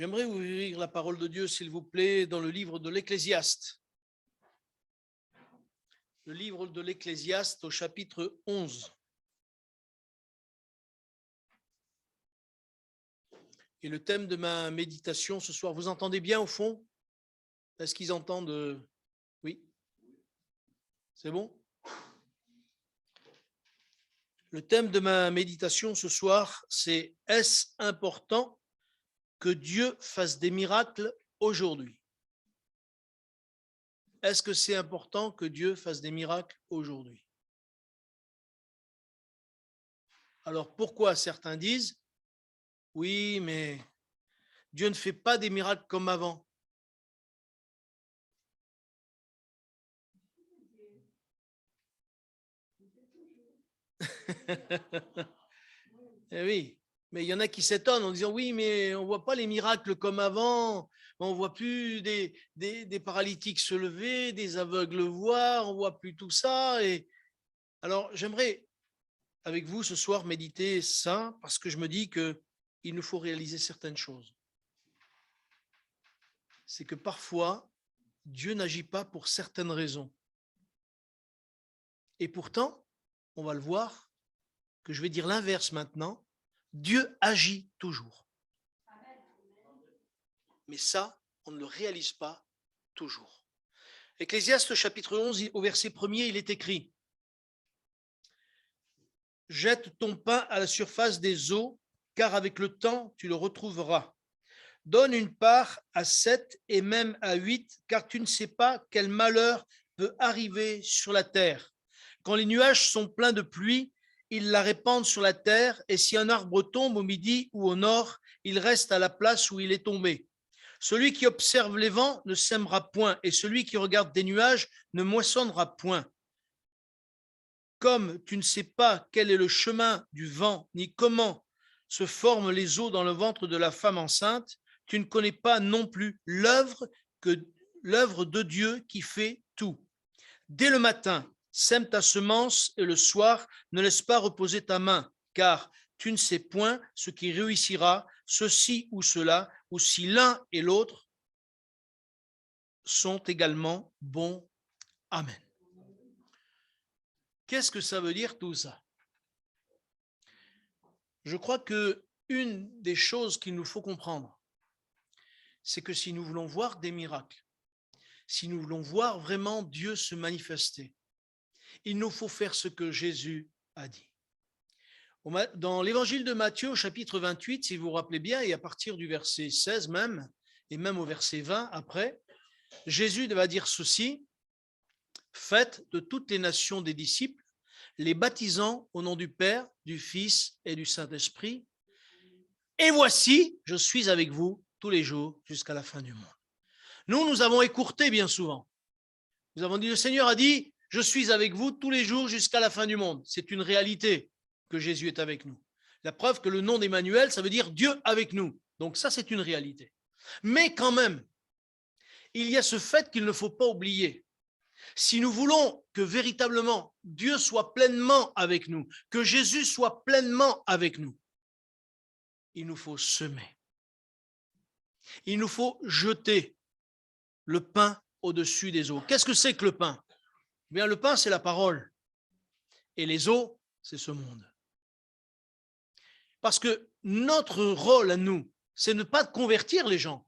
J'aimerais ouvrir la parole de Dieu, s'il vous plaît, dans le livre de l'Ecclésiaste. Le livre de l'Ecclésiaste au chapitre 11. Et le thème de ma méditation ce soir, vous entendez bien au fond? Est-ce qu'ils entendent? Oui? C'est bon? Le thème de ma méditation ce soir, c'est « Est-ce important que Dieu fasse des miracles aujourd'hui ?» Est-ce que c'est important que Dieu fasse des miracles aujourd'hui? Alors pourquoi certains disent « Oui, mais Dieu ne fait pas des miracles comme avant ». Eh oui, mais il y en a qui s'étonnent en disant « Oui, mais on ne voit pas les miracles comme avant, on ne voit plus des paralytiques se lever, des aveugles voir, on ne voit plus tout ça. » Et alors, j'aimerais avec vous ce soir méditer ça parce que je me dis qu'il nous faut réaliser certaines choses. C'est que parfois, Dieu n'agit pas pour certaines raisons. Et pourtant, on va le voir, que je vais dire l'inverse maintenant, Dieu agit toujours. Mais ça, on ne le réalise pas toujours. Ecclésiaste chapitre 11, au verset 1er, il est écrit « Jette ton pain à la surface des eaux, car avec le temps, tu le retrouveras. Donne une part à 7 et même à 8, car tu ne sais pas quel malheur peut arriver sur la terre. Quand les nuages sont pleins de pluie, ils la répandent sur la terre, et si un arbre tombe au midi ou au nord, il reste à la place où il est tombé. Celui qui observe les vents ne sèmera point, et celui qui regarde des nuages ne moissonnera point. Comme tu ne sais pas quel est le chemin du vent, ni comment se forment les eaux dans le ventre de la femme enceinte, tu ne connais pas non plus l'œuvre de Dieu qui fait tout. Dès le matin, sème ta semence, et le soir, ne laisse pas reposer ta main, car tu ne sais point ce qui réussira, ceci ou cela, ou si l'un et l'autre sont également bons. Amen. Qu'est-ce que ça veut dire tout ça? Je crois qu'une des choses qu'il nous faut comprendre, c'est que si nous voulons voir des miracles, si nous voulons voir vraiment Dieu se manifester, il nous faut faire ce que Jésus a dit. Dans l'évangile de Matthieu, au chapitre 28, si vous vous rappelez bien, et à partir du verset 16 même, et même au verset 20 après, Jésus va dire ceci: « Faites de toutes les nations des disciples, les baptisant au nom du Père, du Fils et du Saint-Esprit. Et voici, je suis avec vous tous les jours jusqu'à la fin du monde. » Nous avons écourté bien souvent. Nous avons dit, le Seigneur a dit, je suis avec vous tous les jours jusqu'à la fin du monde. C'est une réalité que Jésus est avec nous. La preuve que le nom d'Emmanuel, ça veut dire Dieu avec nous. Donc ça, c'est une réalité. Mais quand même, il y a ce fait qu'il ne faut pas oublier. Si nous voulons que véritablement Dieu soit pleinement avec nous, que Jésus soit pleinement avec nous, il nous faut semer. Il nous faut jeter le pain au-dessus des eaux. Qu'est-ce que c'est que le pain? Eh bien, le pain, c'est la parole. Et les eaux, c'est ce monde. Parce que notre rôle à nous, c'est ne pas convertir les gens.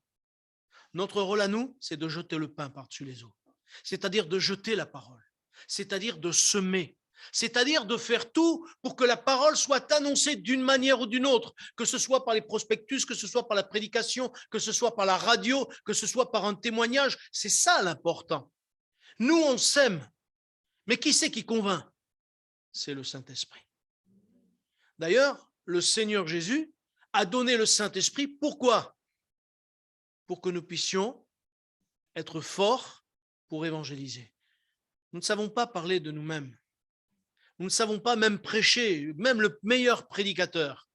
Notre rôle à nous, c'est de jeter le pain par-dessus les eaux. C'est-à-dire de jeter la parole. C'est-à-dire de semer. C'est-à-dire de faire tout pour que la parole soit annoncée d'une manière ou d'une autre, que ce soit par les prospectus, que ce soit par la prédication, que ce soit par la radio, que ce soit par un témoignage. C'est ça l'important. Nous, on sème. Mais qui c'est qui convainc? C'est le Saint-Esprit. D'ailleurs, le Seigneur Jésus a donné le Saint-Esprit. Pourquoi? Pour que nous puissions être forts pour évangéliser. Nous ne savons pas parler de nous-mêmes. Nous ne savons pas même prêcher, même le meilleur prédicateur.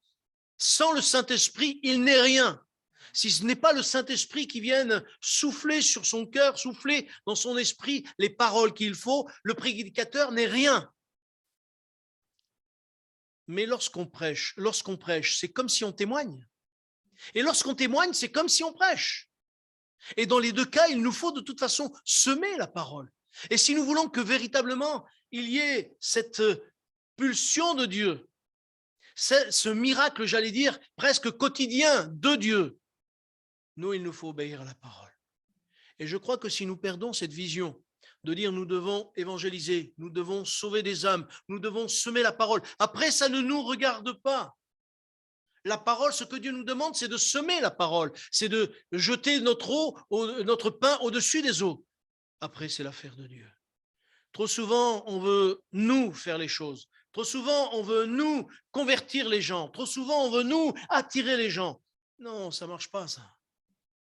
Sans le Saint-Esprit, il n'est rien. Si ce n'est pas le Saint-Esprit qui vienne souffler sur son cœur, souffler dans son esprit les paroles qu'il faut, le prédicateur n'est rien. Mais lorsqu'on prêche, c'est comme si on témoigne. Et lorsqu'on témoigne, c'est comme si on prêche. Et dans les deux cas, il nous faut de toute façon semer la parole. Et si nous voulons que véritablement il y ait cette pulsion de Dieu, ce miracle, j'allais dire, presque quotidien de Dieu, nous, il nous faut obéir à la parole. Et je crois que si nous perdons cette vision de dire nous devons évangéliser, nous devons sauver des âmes, nous devons semer la parole, après ça ne nous regarde pas. La parole, ce que Dieu nous demande, c'est de semer la parole, c'est de jeter notre pain au-dessus des eaux. Après, c'est l'affaire de Dieu. Trop souvent, on veut nous faire les choses. Trop souvent, on veut nous convertir les gens. Trop souvent, on veut nous attirer les gens. Non, ça ne marche pas, ça.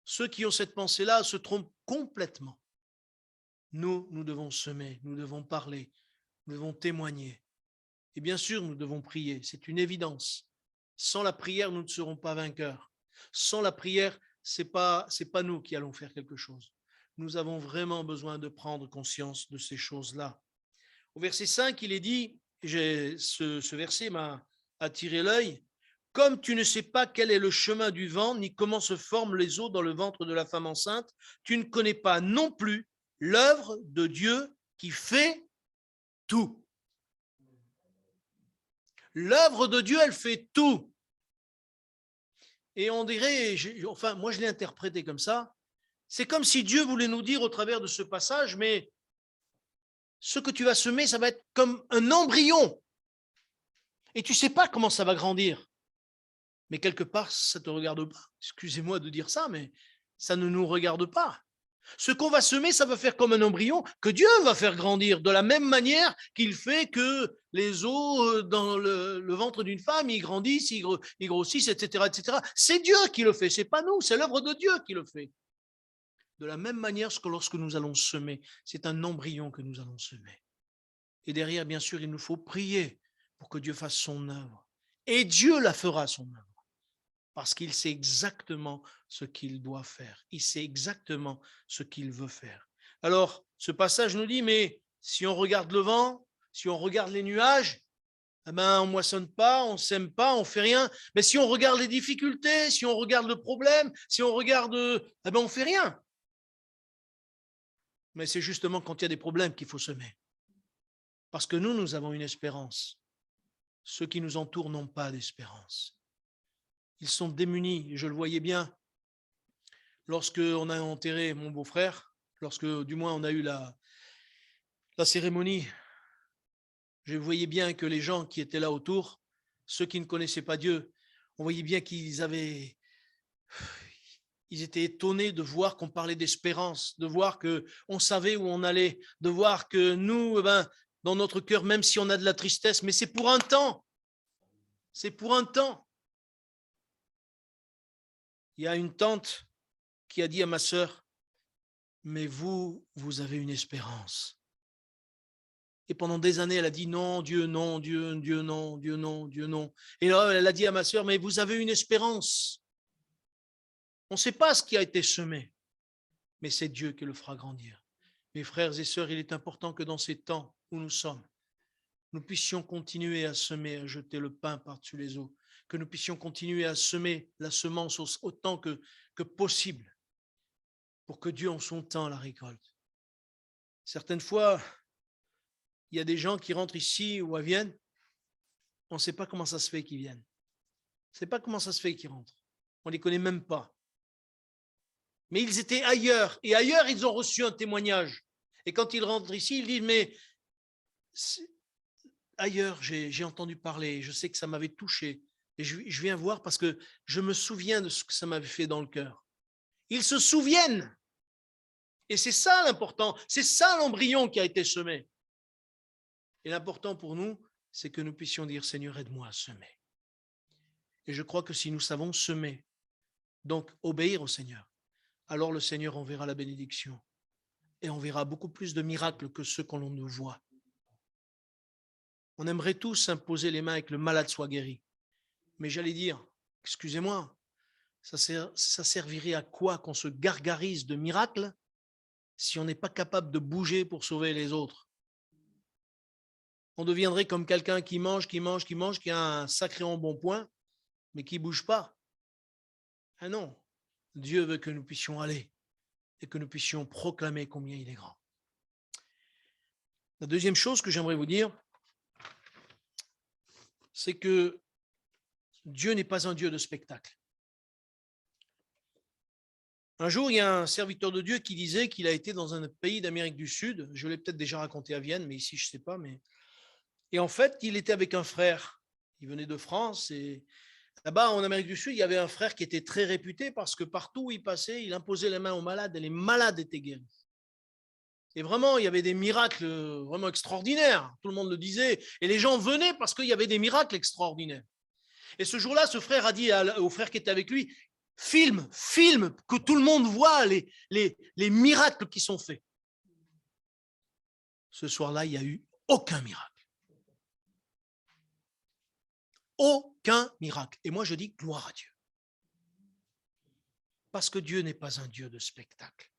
Ceux qui ont cette pensée-là se trompent complètement. Nous devons semer, nous devons parler, nous devons témoigner. Et bien sûr, nous devons prier, c'est une évidence. Sans la prière, nous ne serons pas vainqueurs. Sans la prière, c'est pas nous qui allons faire quelque chose. Nous avons vraiment besoin de prendre conscience de ces choses-là. Au verset 5, il est dit, ce verset m'a attiré l'œil, « Comme tu ne sais pas quel est le chemin du vent, ni comment se forment les eaux dans le ventre de la femme enceinte, tu ne connais pas non plus l'œuvre de Dieu qui fait tout. » L'œuvre de Dieu, elle fait tout. Et on dirait, enfin, moi je l'ai interprété comme ça, c'est comme si Dieu voulait nous dire au travers de ce passage, mais ce que tu vas semer, ça va être comme un embryon. Et tu ne sais pas comment ça va grandir. Mais quelque part, ça ne te regarde pas. Excusez-moi de dire ça, mais ça ne nous regarde pas. Ce qu'on va semer, ça va faire comme un embryon que Dieu va faire grandir de la même manière qu'il fait que les os dans le ventre d'une femme, ils grandissent, ils grossissent, etc., etc. C'est Dieu qui le fait, c'est pas nous, c'est l'œuvre de Dieu qui le fait. De la même manière que lorsque nous allons semer, c'est un embryon que nous allons semer. Et derrière, bien sûr, il nous faut prier pour que Dieu fasse son œuvre. Et Dieu la fera, son œuvre. Parce qu'il sait exactement ce qu'il doit faire. Il sait exactement ce qu'il veut faire. Alors, ce passage nous dit, mais si on regarde le vent, si on regarde les nuages, eh ben, on ne moissonne pas, on ne sème pas, on ne fait rien. Mais si on regarde les difficultés, si on regarde le problème, si on regarde, eh ben, on ne fait rien. Mais c'est justement quand il y a des problèmes qu'il faut semer. Parce que nous avons une espérance. Ceux qui nous entourent n'ont pas d'espérance. Ils sont démunis, je le voyais bien. Lorsqu'on a enterré mon beau-frère, lorsque du moins on a eu la cérémonie, je voyais bien que les gens qui étaient là autour, ceux qui ne connaissaient pas Dieu, on voyait bien ils étaient étonnés de voir qu'on parlait d'espérance, de voir qu'on savait où on allait, de voir que nous, dans notre cœur, même si on a de la tristesse, mais c'est pour un temps. C'est pour un temps. Il y a une tante qui a dit à ma sœur, mais vous avez une espérance. Et pendant des années, elle a dit non, Dieu, non, Dieu, Dieu, non, Dieu, non, Dieu, non. Et là, elle a dit à ma sœur, mais vous avez une espérance. On ne sait pas ce qui a été semé, mais c'est Dieu qui le fera grandir. Mes frères et sœurs, il est important que dans ces temps où nous sommes, nous puissions continuer à semer, à jeter le pain par-dessus les eaux, que nous puissions continuer à semer la semence autant que possible, pour que Dieu en son temps la récolte. Certaines fois, il y a des gens qui rentrent ici ou à Vienne, on ne sait pas comment ça se fait qu'ils viennent. On ne sait pas comment ça se fait qu'ils rentrent. On ne les connaît même pas. Mais ils étaient ailleurs, et ailleurs, ils ont reçu un témoignage. Et quand ils rentrent ici, ils disent, mais ailleurs, j'ai entendu parler, je sais que ça m'avait touché, et je viens voir parce que je me souviens de ce que ça m'avait fait dans le cœur. Ils se souviennent. Et c'est ça l'important, c'est ça l'embryon qui a été semé. Et l'important pour nous, c'est que nous puissions dire, Seigneur, aide-moi à semer. Et je crois que si nous savons semer, donc obéir au Seigneur, alors le Seigneur enverra la bénédiction. Et on verra beaucoup plus de miracles que ceux qu'on nous voit. On aimerait tous imposer les mains et que le malade soit guéri. Mais j'allais dire, excusez-moi, ça servirait à quoi qu'on se gargarise de miracles si on n'est pas capable de bouger pour sauver les autres? On deviendrait comme quelqu'un qui mange, qui a un sacré embonpoint, mais qui ne bouge pas. Ah non, Dieu veut que nous puissions aller et que nous puissions proclamer combien il est grand. La deuxième chose que j'aimerais vous dire, c'est que Dieu n'est pas un Dieu de spectacle. Un jour, il y a un serviteur de Dieu qui disait qu'il a été dans un pays d'Amérique du Sud. Je l'ai peut-être déjà raconté à Vienne, mais ici, je ne sais pas. Et en fait, il était avec un frère. Il venait de France. Et là-bas, en Amérique du Sud, il y avait un frère qui était très réputé parce que partout où il passait, il imposait les mains aux malades et les malades étaient guéris. Et vraiment, il y avait des miracles vraiment extraordinaires. Tout le monde le disait. Et les gens venaient parce qu'il y avait des miracles extraordinaires. Et ce jour-là, ce frère a dit au frère qui était avec lui, filme, que tout le monde voit les miracles qui sont faits. Ce soir-là, il n'y a eu aucun miracle. Aucun miracle. Et moi, je dis gloire à Dieu. Parce que Dieu n'est pas un Dieu de spectacle.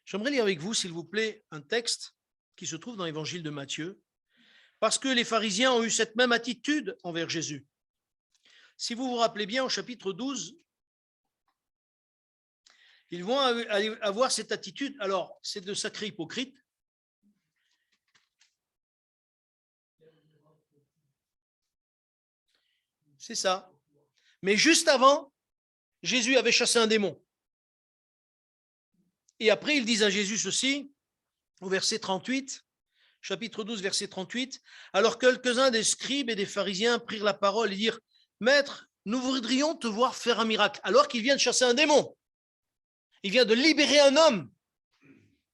J'aimerais lire avec vous, s'il vous plaît, un texte qui se trouve dans l'évangile de Matthieu, parce que les pharisiens ont eu cette même attitude envers Jésus. Si vous vous rappelez bien, au chapitre 12, ils vont avoir cette attitude. Alors, c'est de sacrés hypocrites. C'est ça. Mais juste avant, Jésus avait chassé un démon. Et après, ils disent à Jésus ceci, au verset 38, chapitre 12, verset 38, alors quelques-uns des scribes et des pharisiens prirent la parole et dirent, Maître, nous voudrions te voir faire un miracle, alors qu'il vient de chasser un démon. Il vient de libérer un homme.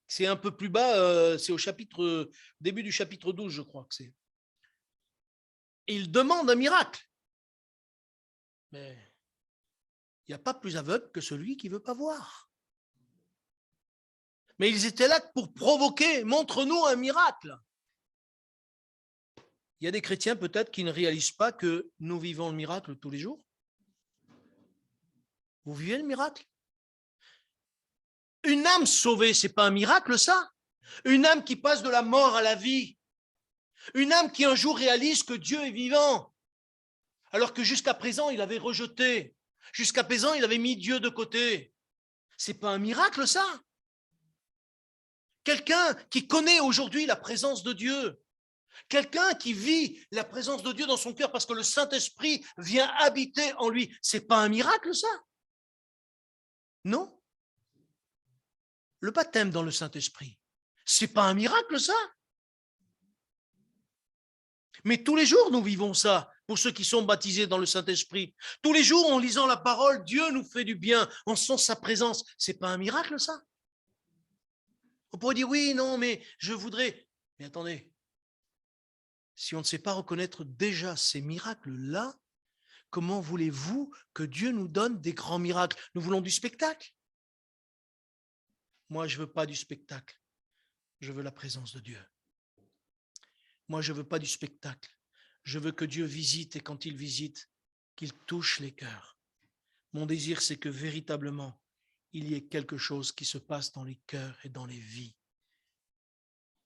C'est un peu plus bas, c'est au début du chapitre 12, je crois que c'est. Il demande un miracle. Mais il n'y a pas plus aveugle que celui qui ne veut pas voir. Mais ils étaient là pour provoquer, montre-nous un miracle. Il y a des chrétiens peut-être qui ne réalisent pas que nous vivons le miracle tous les jours. Vous vivez le miracle? Une âme sauvée, ce n'est pas un miracle ça? Une âme qui passe de la mort à la vie. Une âme qui un jour réalise que Dieu est vivant. Alors que jusqu'à présent, il avait rejeté. Jusqu'à présent, il avait mis Dieu de côté. Ce n'est pas un miracle ça? Quelqu'un qui connaît aujourd'hui la présence de Dieu. Quelqu'un qui vit la présence de Dieu dans son cœur parce que le Saint-Esprit vient habiter en lui. Ce n'est pas un miracle ça? Non. Le baptême dans le Saint-Esprit, ce n'est pas un miracle ça? Mais tous les jours, nous vivons ça pour ceux qui sont baptisés dans le Saint-Esprit. Tous les jours, en lisant la parole, Dieu nous fait du bien, on sent sa présence. Ce n'est pas un miracle ça? On pourrait dire oui, non, mais je voudrais. Mais attendez, si on ne sait pas reconnaître déjà ces miracles-là, comment voulez-vous que Dieu nous donne des grands miracles? Nous voulons du spectacle. Moi, je ne veux pas du spectacle. Je veux la présence de Dieu. Moi, je ne veux pas du spectacle. Je veux que Dieu visite et quand il visite, qu'il touche les cœurs. Mon désir, c'est que véritablement, il y ait quelque chose qui se passe dans les cœurs et dans les vies.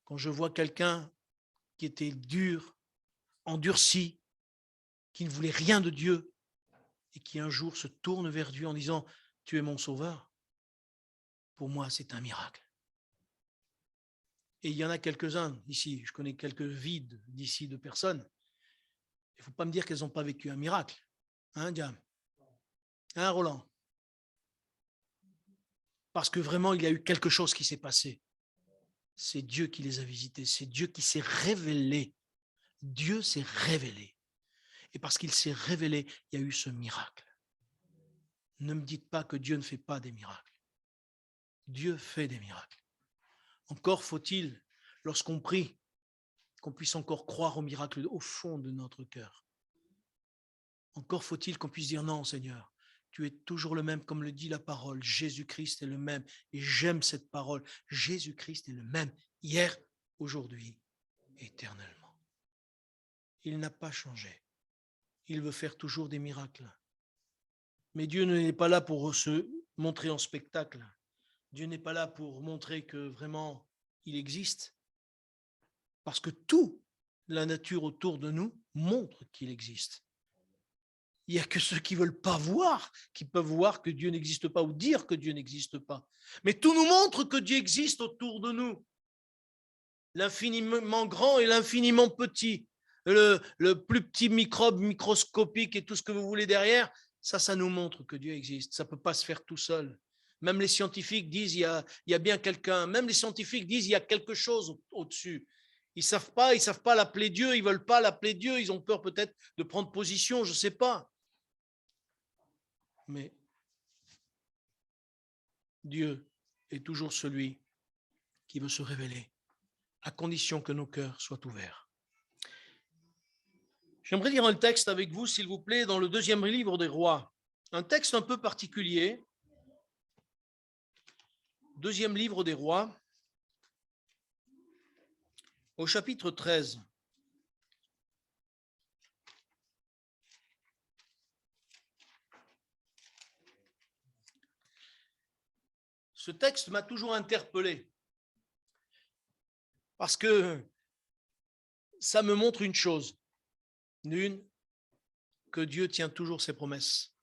Quand je vois quelqu'un qui était dur, endurci, qui ne voulait rien de Dieu et qui un jour se tourne vers Dieu en disant « Tu es mon sauveur », pour moi, c'est un miracle. Et il y en a quelques-uns ici, je connais quelques vides d'ici de personnes. Il ne faut pas me dire qu'elles n'ont pas vécu un miracle. Hein, Diane? Hein, Roland? Parce que vraiment, il y a eu quelque chose qui s'est passé. C'est Dieu qui les a visités. C'est Dieu qui s'est révélé. Dieu s'est révélé. Et parce qu'il s'est révélé, il y a eu ce miracle. Ne me dites pas que Dieu ne fait pas des miracles. Dieu fait des miracles. Encore faut-il, lorsqu'on prie, qu'on puisse encore croire au miracle au fond de notre cœur. Encore faut-il qu'on puisse dire non, Seigneur, tu es toujours le même, comme le dit la parole. Jésus-Christ est le même. Et j'aime cette parole. Jésus-Christ est le même hier, aujourd'hui, éternellement. Il n'a pas changé. Il veut faire toujours des miracles. Mais Dieu n'est pas là pour se montrer en spectacle. Dieu n'est pas là pour montrer que vraiment il existe. Parce que toute la nature autour de nous montre qu'il existe. Il n'y a que ceux qui ne veulent pas voir, qui peuvent voir que Dieu n'existe pas ou dire que Dieu n'existe pas. Mais tout nous montre que Dieu existe autour de nous. L'infiniment grand et l'infiniment petit, le plus petit microbe microscopique et tout ce que vous voulez derrière, ça nous montre que Dieu existe. Ça ne peut pas se faire tout seul. Même les scientifiques disent il y a bien quelqu'un. Même les scientifiques disent il y a quelque chose au-dessus. Ils ne savent pas l'appeler Dieu, ils ne veulent pas l'appeler Dieu, ils ont peur peut-être de prendre position, je ne sais pas. Mais Dieu est toujours celui qui veut se révéler, à condition que nos cœurs soient ouverts. J'aimerais lire un texte avec vous, s'il vous plaît, dans le 2e livre des Rois. Un texte un peu particulier. 2e livre des Rois, au chapitre 13. Ce texte m'a toujours interpellé parce que ça me montre une chose. Une, que Dieu tient toujours ses promesses.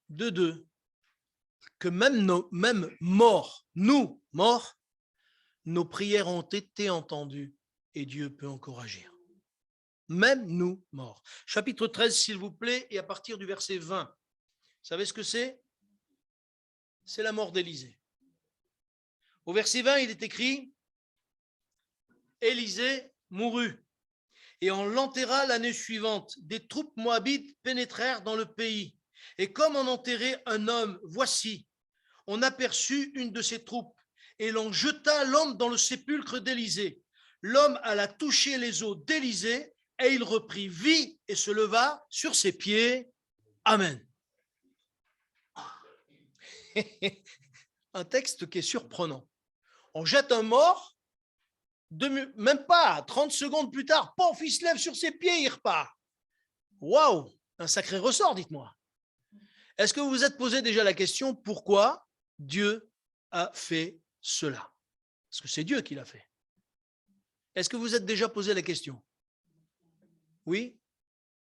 De deux, que même morts, nous, morts, nos prières ont été entendues et Dieu peut encore agir. Même nous, morts. Chapitre 13, s'il vous plaît, et à partir du verset 20. Vous savez ce que c'est? C'est la mort d'Élisée. Au verset 20, il est écrit « Élisée mourut, et on l'enterra l'année suivante. Des troupes moabites pénétrèrent dans le pays. Et comme on enterrait un homme, voici, on aperçut une de ces troupes, et l'on jeta l'homme dans le sépulcre d'Élisée. L'homme alla toucher les os d'Élisée, et il reprit vie et se leva sur ses pieds. Amen. » Un texte qui est surprenant. On jette un mort, même pas 30 secondes plus tard, pof, il se lève sur ses pieds, il repart. Waouh, un sacré ressort, dites-moi. Est-ce que vous vous êtes posé déjà la question pourquoi Dieu a fait cela? Parce que c'est Dieu qui l'a fait. Est-ce que vous vous êtes déjà posé la question? Oui?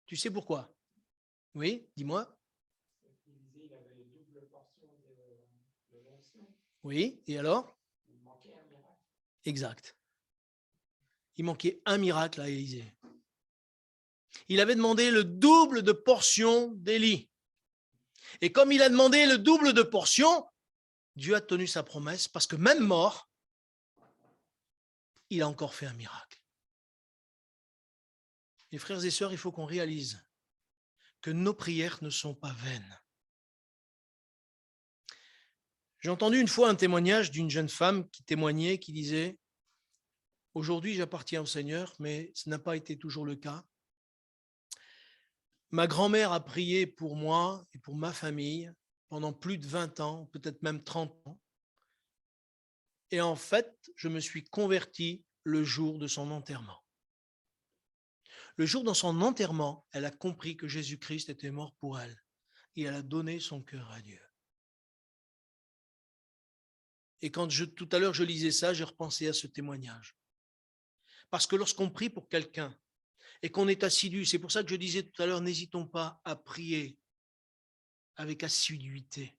Tu sais pourquoi? Oui, dis-moi. Oui, et alors? Exact. Il manquait un miracle à Élisée. Il avait demandé le double de portion d'Élie. Et comme il a demandé le double de portion, Dieu a tenu sa promesse parce que même mort, il a encore fait un miracle. Les frères et sœurs, il faut qu'on réalise que nos prières ne sont pas vaines. J'ai entendu une fois un témoignage d'une jeune femme qui témoignait, qui disait « Aujourd'hui, j'appartiens au Seigneur, mais ce n'a pas été toujours le cas. Ma grand-mère a prié pour moi et pour ma famille pendant plus de 20 ans, peut-être même 30 ans. Et en fait, je me suis converti le jour de son enterrement. Le jour de son enterrement, elle a compris que Jésus-Christ était mort pour elle et elle a donné son cœur à Dieu. » Et quand tout à l'heure je lisais ça, j'ai repensé à ce témoignage. Parce que lorsqu'on prie pour quelqu'un et qu'on est assidu, c'est pour ça que je disais tout à l'heure, n'hésitons pas à prier avec assiduité.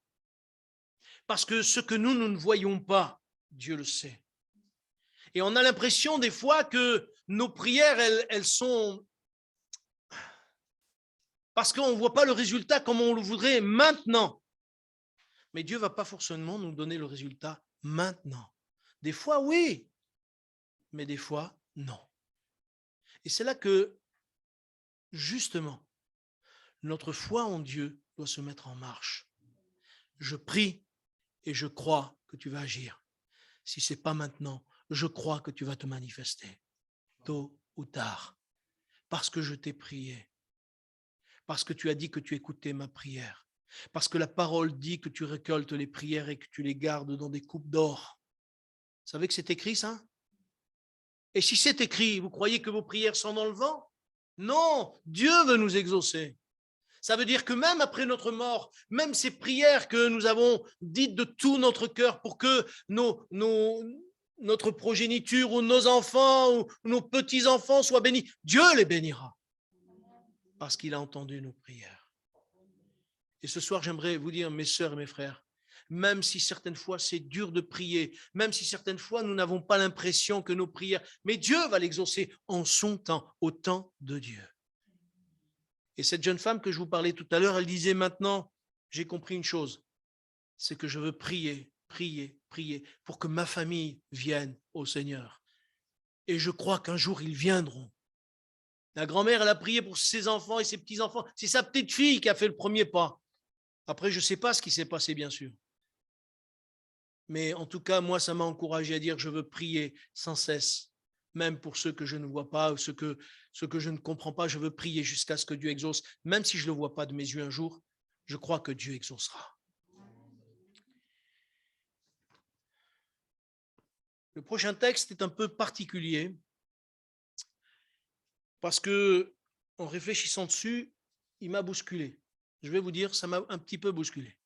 Parce que ce que nous ne voyons pas, Dieu le sait. Et on a l'impression des fois que nos prières, elles sont... Parce qu'on ne voit pas le résultat comme on le voudrait maintenant. Mais Dieu ne va pas forcément nous donner le résultat maintenant. Des fois, oui, mais des fois, non. Et c'est là que, justement, notre foi en Dieu doit se mettre en marche. Je prie et je crois que tu vas agir. Si ce n'est pas maintenant, je crois que tu vas te manifester, tôt ou tard, parce que je t'ai prié, parce que tu as dit que tu écoutais ma prière, parce que la parole dit que tu récoltes les prières et que tu les gardes dans des coupes d'or. Vous savez que c'est écrit ça? Et si c'est écrit, vous croyez que vos prières sont dans le vent? Non, Dieu veut nous exaucer. Ça veut dire que même après notre mort, même ces prières que nous avons dites de tout notre cœur pour que notre progéniture ou nos enfants ou nos petits-enfants soient bénis, Dieu les bénira. parce qu'il a entendu nos prières. Et ce soir, j'aimerais vous dire, mes sœurs et mes frères, même si certaines fois c'est dur de prier, même si certaines fois nous n'avons pas l'impression que nos prières, mais Dieu va l'exaucer en son temps, au temps de Dieu. Et cette jeune femme que je vous parlais tout à l'heure, elle disait maintenant, j'ai compris une chose, c'est que je veux prier, prier, prier pour que ma famille vienne au Seigneur. Et je crois qu'un jour ils viendront. La grand-mère, elle a prié pour ses enfants et ses petits-enfants. C'est sa petite fille qui a fait le premier pas. Après, je ne sais pas ce qui s'est passé, bien sûr. Mais en tout cas, moi, ça m'a encouragé à dire je veux prier sans cesse, même pour ceux que je ne vois pas, ou ceux que je ne comprends pas. Je veux prier jusqu'à ce que Dieu exauce. Même si je ne le vois pas de mes yeux un jour, je crois que Dieu exaucera. Le prochain texte est un peu particulier parce que, en réfléchissant dessus, il m'a bousculé. Je vais vous dire, ça m'a un petit peu bousculé.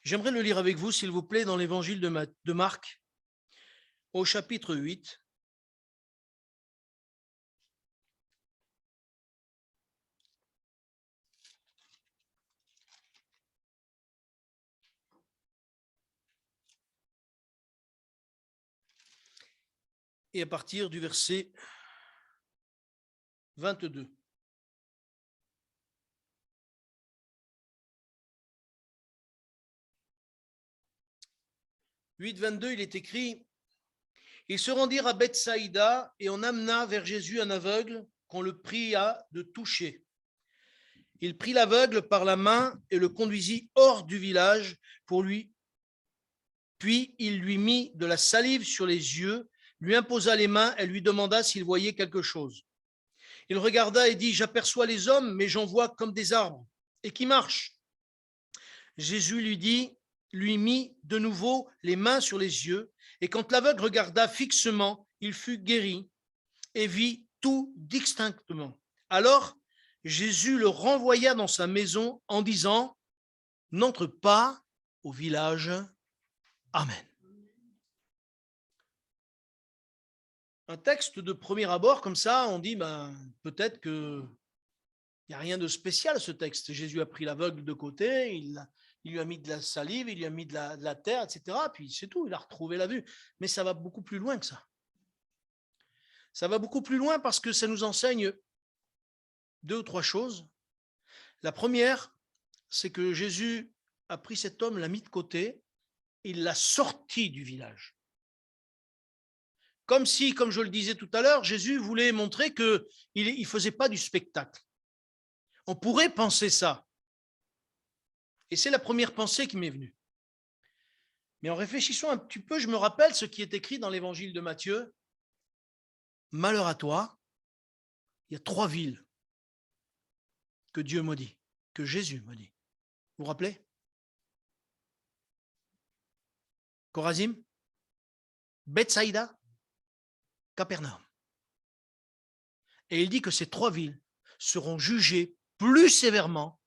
J'aimerais le lire avec vous, s'il vous plaît, dans l'évangile de Marc, au chapitre 8. Et à partir du verset 22. « 8,22, il est écrit « Ils se rendirent à Bethsaïda et on amena vers Jésus un aveugle qu'on le pria de toucher. Il prit l'aveugle par la main et le conduisit hors du village pour lui. Puis il lui mit de la salive sur les yeux, lui imposa les mains et lui demanda s'il voyait quelque chose. Il regarda et dit « J'aperçois les hommes, mais j'en vois comme des arbres, et qui marchent. » Jésus lui mit de nouveau les mains sur les yeux, et quand l'aveugle regarda fixement, il fut guéri et vit tout distinctement. Alors, Jésus le renvoya dans sa maison en disant « N'entre pas au village. Amen. » Un texte de premier abord, comme ça, on dit peut-être qu'il n'y a rien de spécial ce texte. Jésus a pris l'aveugle de côté, il lui a mis de la salive, il lui a mis de la terre, etc. Puis c'est tout, il a retrouvé la vue. Mais ça va beaucoup plus loin que ça. Ça va beaucoup plus loin parce que ça nous enseigne deux ou trois choses. La première, c'est que Jésus a pris cet homme, l'a mis de côté, il l'a sorti du village. Comme si, comme je le disais tout à l'heure, Jésus voulait montrer qu'il ne faisait pas du spectacle. On pourrait penser ça. Et c'est la première pensée qui m'est venue. Mais en réfléchissant un petit peu, je me rappelle ce qui est écrit dans l'évangile de Matthieu. Malheur à toi, il y a 3 villes que Dieu maudit, que Jésus maudit. Vous vous rappelez? Chorazim, Bethsaïda, Capernaum. Et il dit que ces 3 villes seront jugées plus sévèrement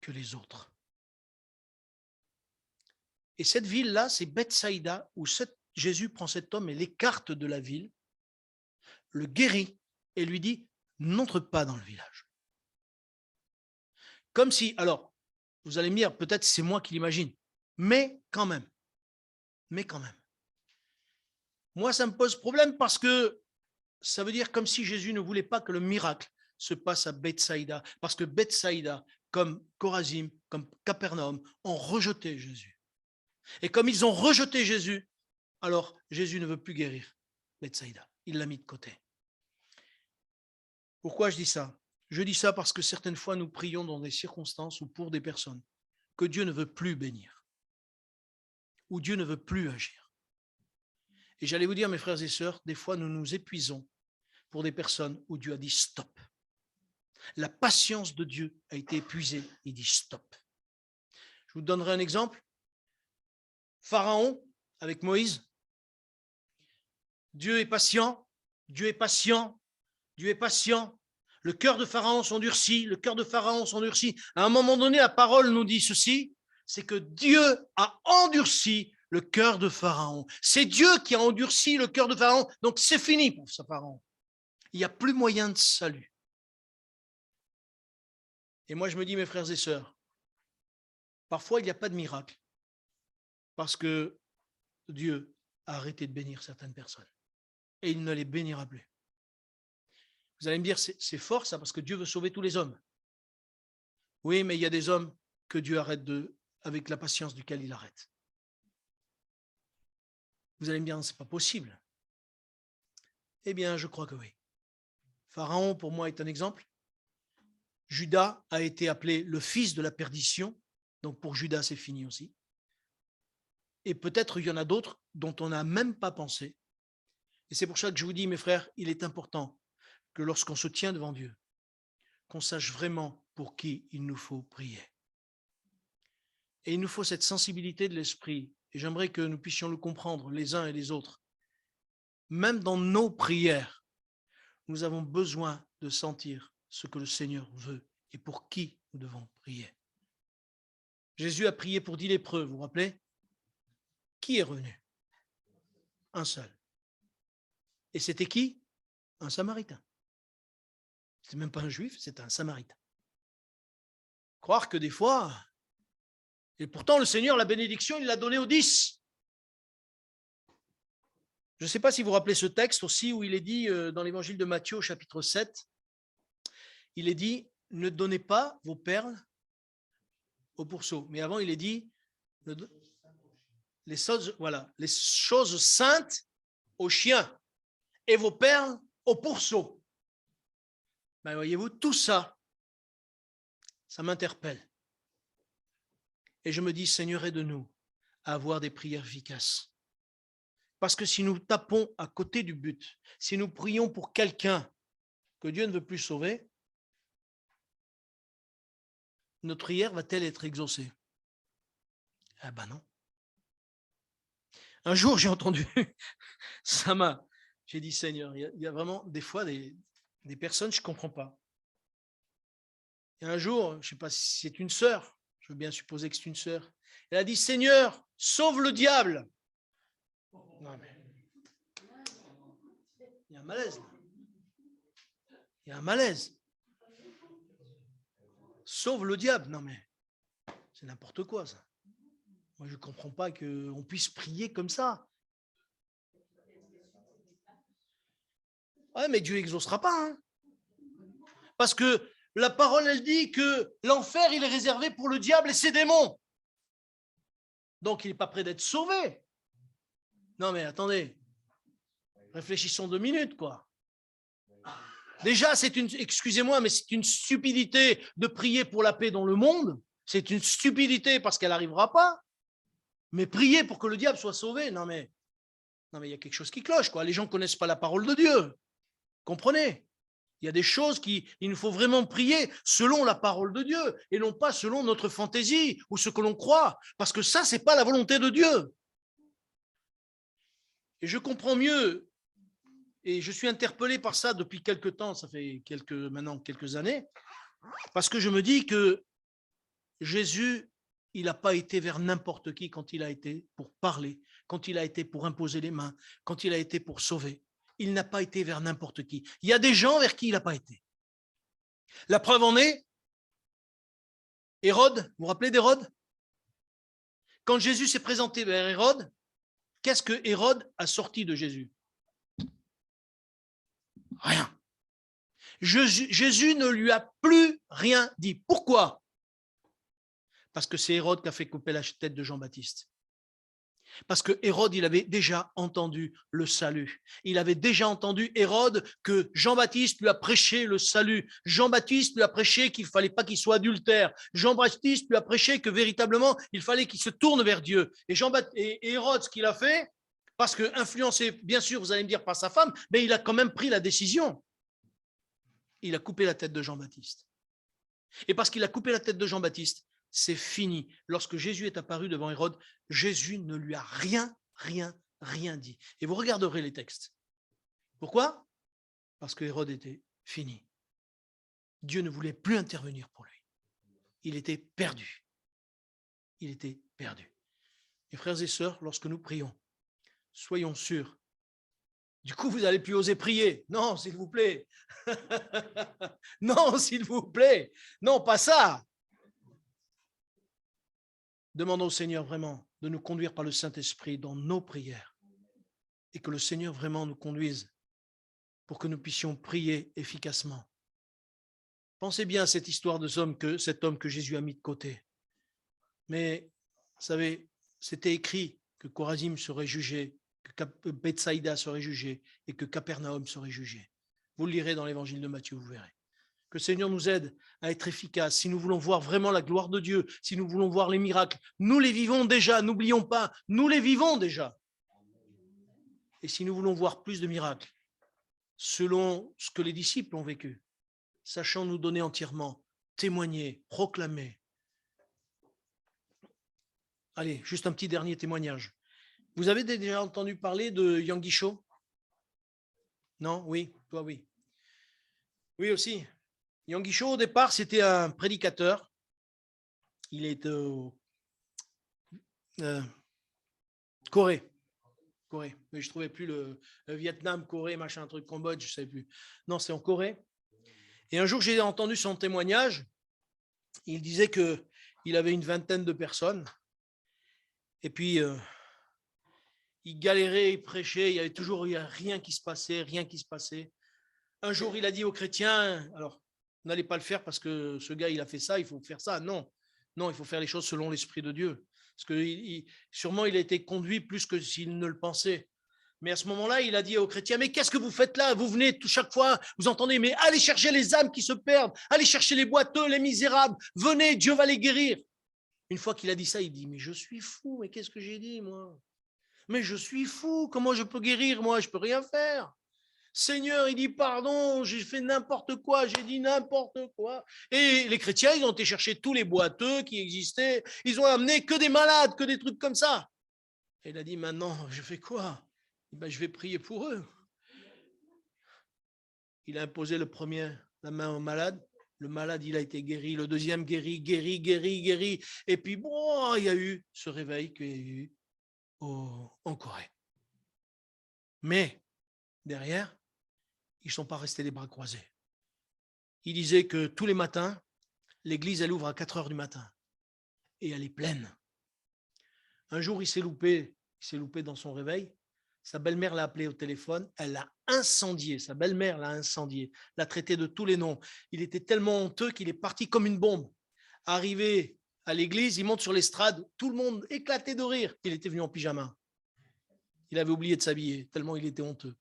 que les autres. Et cette ville-là, c'est Bethsaïda, où Jésus prend cet homme et l'écarte de la ville, le guérit et lui dit « N'entre pas dans le village ». Comme si, alors, vous allez me dire, peut-être c'est moi qui l'imagine, mais quand même. Moi, ça me pose problème parce que ça veut dire comme si Jésus ne voulait pas que le miracle se passe à Bethsaïda, parce que Bethsaïda, comme Chorazim, comme Capernaum, ont rejeté Jésus. Et comme ils ont rejeté Jésus, alors Jésus ne veut plus guérir Bethsaïda. Il l'a mis de côté. Pourquoi je dis ça? Je dis ça parce que certaines fois, nous prions dans des circonstances ou pour des personnes que Dieu ne veut plus bénir, où Dieu ne veut plus agir. Et j'allais vous dire, mes frères et sœurs, des fois, nous nous épuisons pour des personnes où Dieu a dit stop. La patience de Dieu a été épuisée, il dit stop. Je vous donnerai un exemple. Pharaon, avec Moïse, Dieu est patient, Dieu est patient, Dieu est patient. Le cœur de Pharaon s'endurcit, le cœur de Pharaon s'endurcit. À un moment donné, la parole nous dit ceci, c'est que Dieu a endurci le cœur de Pharaon. C'est Dieu qui a endurci le cœur de Pharaon, donc c'est fini pour ce Pharaon. Il n'y a plus moyen de salut. Et moi, je me dis, mes frères et sœurs, parfois, il n'y a pas de miracle parce que Dieu a arrêté de bénir certaines personnes et il ne les bénira plus. Vous allez me dire, c'est fort ça parce que Dieu veut sauver tous les hommes. Oui, mais il y a des hommes que Dieu arrête avec la patience duquel il arrête. Vous allez me dire, c'est pas possible. Eh bien, je crois que oui. Pharaon, pour moi, est un exemple. Judas a été appelé le fils de la perdition. Donc, pour Judas, c'est fini aussi. Et peut-être il y en a d'autres dont on n'a même pas pensé. Et c'est pour ça que je vous dis, mes frères, il est important que lorsqu'on se tient devant Dieu, qu'on sache vraiment pour qui il nous faut prier. Et il nous faut cette sensibilité de l'esprit. Et j'aimerais que nous puissions le comprendre les uns et les autres. Même dans nos prières, nous avons besoin de sentir ce que le Seigneur veut et pour qui nous devons prier. Jésus a prié pour 10 lépreux, vous vous rappelez? Qui est revenu? Un seul. Et c'était qui? Un Samaritain. C'était même pas un juif, c'était un Samaritain. Croire que des fois, et pourtant le Seigneur, la bénédiction, il l'a donnée aux 10. Je ne sais pas si vous vous rappelez ce texte aussi où il est dit dans l'évangile de Matthieu au chapitre 7, il est dit, ne donnez pas vos perles aux pourceaux. Mais avant, il est dit, les choses saintes aux chiens et vos perles aux pourceaux. Ben, voyez-vous, tout ça, ça m'interpelle. Et je me dis, Seigneur, aide-nous à avoir des prières efficaces. Parce que si nous tapons à côté du but, si nous prions pour quelqu'un que Dieu ne veut plus sauver, notre prière va-t-elle être exaucée? Ah ben non. Un jour, j'ai entendu, j'ai dit, Seigneur, il y a vraiment des fois des personnes, je ne comprends pas. Et un jour, je ne sais pas si c'est une sœur, je veux bien supposer que c'est une sœur, elle a dit, Seigneur, sauve le diable. Non, mais il y a un malaise. Il y a un malaise. Sauve le diable. Non, mais c'est n'importe quoi, ça. Moi, je ne comprends pas qu'on puisse prier comme ça. Ouais, mais Dieu n'exaucera pas. Hein. Parce que la parole, elle dit que l'enfer, il est réservé pour le diable et ses démons. Donc, il n'est pas prêt d'être sauvé. Non, mais attendez. Réfléchissons 2 minutes, quoi. Déjà, excusez-moi, mais c'est une stupidité de prier pour la paix dans le monde. C'est une stupidité parce qu'elle n'arrivera pas. Mais prier pour que le diable soit sauvé, non mais il y a quelque chose qui cloche, quoi. Les gens ne connaissent pas la parole de Dieu. Comprenez? Il y a des choses il nous faut vraiment prier selon la parole de Dieu et non pas selon notre fantaisie ou ce que l'on croit. Parce que ça, ce n'est pas la volonté de Dieu. Et je comprends mieux, et je suis interpellé par ça depuis quelques temps, ça fait maintenant quelques années, parce que je me dis que Jésus, il n'a pas été vers n'importe qui quand il a été pour parler, quand il a été pour imposer les mains, quand il a été pour sauver. Il n'a pas été vers n'importe qui. Il y a des gens vers qui il n'a pas été. La preuve en est, Hérode, vous vous rappelez d'Hérode? Quand Jésus s'est présenté vers Hérode, qu'est-ce que Hérode a sorti de Jésus? Rien. Jésus ne lui a plus rien dit. Pourquoi? Parce que c'est Hérode qui a fait couper la tête de Jean-Baptiste. Parce que Hérode, il avait déjà entendu le salut. Il avait déjà entendu, Hérode, que Jean-Baptiste lui a prêché le salut. Jean-Baptiste lui a prêché qu'il ne fallait pas qu'il soit adultère. Jean-Baptiste lui a prêché que véritablement, il fallait qu'il se tourne vers Dieu. Et Hérode, ce qu'il a fait, parce que influencé, bien sûr, vous allez me dire, par sa femme, mais il a quand même pris la décision. Il a coupé la tête de Jean-Baptiste. Et parce qu'il a coupé la tête de Jean-Baptiste, c'est fini. Lorsque Jésus est apparu devant Hérode, Jésus ne lui a rien dit. Et vous regarderez les textes. Pourquoi? Parce que Hérode était fini. Dieu ne voulait plus intervenir pour lui. Il était perdu. Il était perdu. Mes frères et sœurs, lorsque nous prions, soyons sûrs Du coup, vous n'allez plus oser prier. Non, s'il vous plaît. Non, s'il vous plaît. Non, pas ça. Demandons au Seigneur vraiment de nous conduire par le Saint-Esprit dans nos prières et que le Seigneur vraiment nous conduise pour que nous puissions prier efficacement. Pensez bien à cette histoire de cet homme que Jésus a mis de côté. Mais, vous savez, c'était écrit que Chorazim serait jugé, que Bethsaïda serait jugé et que Capernaum serait jugé. Vous le lirez dans l'évangile de Matthieu, vous verrez. Que le Seigneur nous aide à être efficaces. Si nous voulons voir vraiment la gloire de Dieu, si nous voulons voir les miracles, nous les vivons déjà, n'oublions pas, nous les vivons déjà. Et si nous voulons voir plus de miracles, selon ce que les disciples ont vécu, sachant nous donner entièrement, témoigner, proclamer. Allez, juste un petit dernier témoignage. Vous avez déjà entendu parler de Yang Guichot? Non? Oui? Toi, oui. Oui aussi. Yang Guichot, au départ, c'était un prédicateur. Il est au Corée. Corée. Mais je ne trouvais plus le Vietnam, Corée, machin, truc, Cambodge, je ne savais plus. Non, c'est en Corée. Et un jour, j'ai entendu son témoignage. Il disait qu'il avait une vingtaine de personnes. Et puis, il galérait, il prêchait, il y avait toujours rien qui se passait, rien qui se passait. Un jour, il a dit aux chrétiens, alors, n'allez pas le faire parce que ce gars, il a fait ça, il faut faire ça. Non, non, il faut faire les choses selon l'Esprit de Dieu. Parce que sûrement, il a été conduit plus que s'il ne le pensait. Mais à ce moment-là, il a dit aux chrétiens, mais qu'est-ce que vous faites là? Vous venez chaque fois, vous entendez, mais allez chercher les âmes qui se perdent, allez chercher les boiteux, les misérables, venez, Dieu va les guérir. Une fois qu'il a dit ça, il dit, mais je suis fou, mais qu'est-ce que j'ai dit, moi? Mais je suis fou, comment je peux guérir, moi? Je ne peux rien faire. Seigneur, il dit, pardon, j'ai fait n'importe quoi, j'ai dit n'importe quoi. Et les chrétiens, ils ont été chercher tous les boiteux qui existaient, ils ont amené que des malades, que des trucs comme ça. Et il a dit, maintenant, je fais quoi? Ben, je vais prier pour eux. Il a imposé la main au malade. Le malade, il a été guéri. Le deuxième, guéri. Et puis, bon, il y a eu ce réveil qu'il y a eu en Corée. Mais, derrière, ils ne sont pas restés les bras croisés. Il disait que tous les matins, l'église, elle ouvre à 4 heures du matin. Et elle est pleine. Un jour, il s'est loupé dans son réveil. Sa belle-mère l'a appelé au téléphone, elle l'a incendié, sa belle-mère l'a incendié, l'a traité de tous les noms. Il était tellement honteux qu'il est parti comme une bombe. Arrivé à l'église, il monte sur l'estrade, tout le monde éclaté de rire. Il était venu en pyjama. Il avait oublié de s'habiller, tellement il était honteux.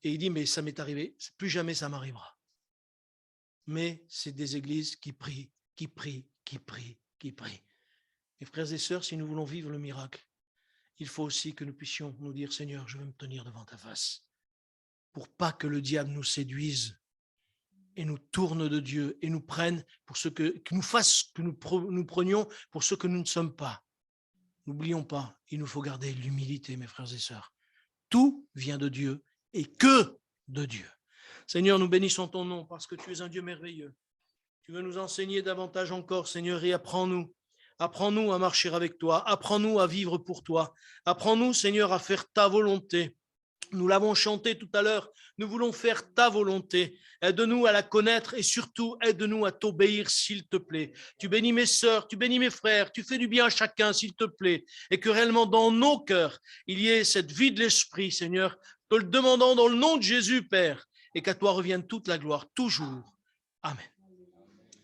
Et il dit, mais ça m'est arrivé, plus jamais ça m'arrivera. Mais c'est des églises qui prient, qui prient, qui prient, qui prient. Mes frères et sœurs, si nous voulons vivre le miracle, il faut aussi que nous puissions nous dire, Seigneur, je vais me tenir devant ta face pour pas que le diable nous séduise et nous tourne de Dieu et nous prenne pour ce que nous fasse, que nous prenions pour ce que nous ne sommes pas. N'oublions pas, il nous faut garder l'humilité, mes frères et sœurs. Tout vient de Dieu et que de Dieu. Seigneur, nous bénissons ton nom parce que tu es un Dieu merveilleux. Tu veux nous enseigner davantage encore, Seigneur, et apprends-nous. Apprends-nous à marcher avec toi, apprends-nous à vivre pour toi, apprends-nous, Seigneur, à faire ta volonté. Nous l'avons chanté tout à l'heure, nous voulons faire ta volonté. Aide-nous à la connaître et surtout, aide-nous à t'obéir, s'il te plaît. Tu bénis mes sœurs, tu bénis mes frères, tu fais du bien à chacun, s'il te plaît. Et que réellement dans nos cœurs, il y ait cette vie de l'esprit, Seigneur, te le demandant dans le nom de Jésus, Père, et qu'à toi revienne toute la gloire, toujours. Amen.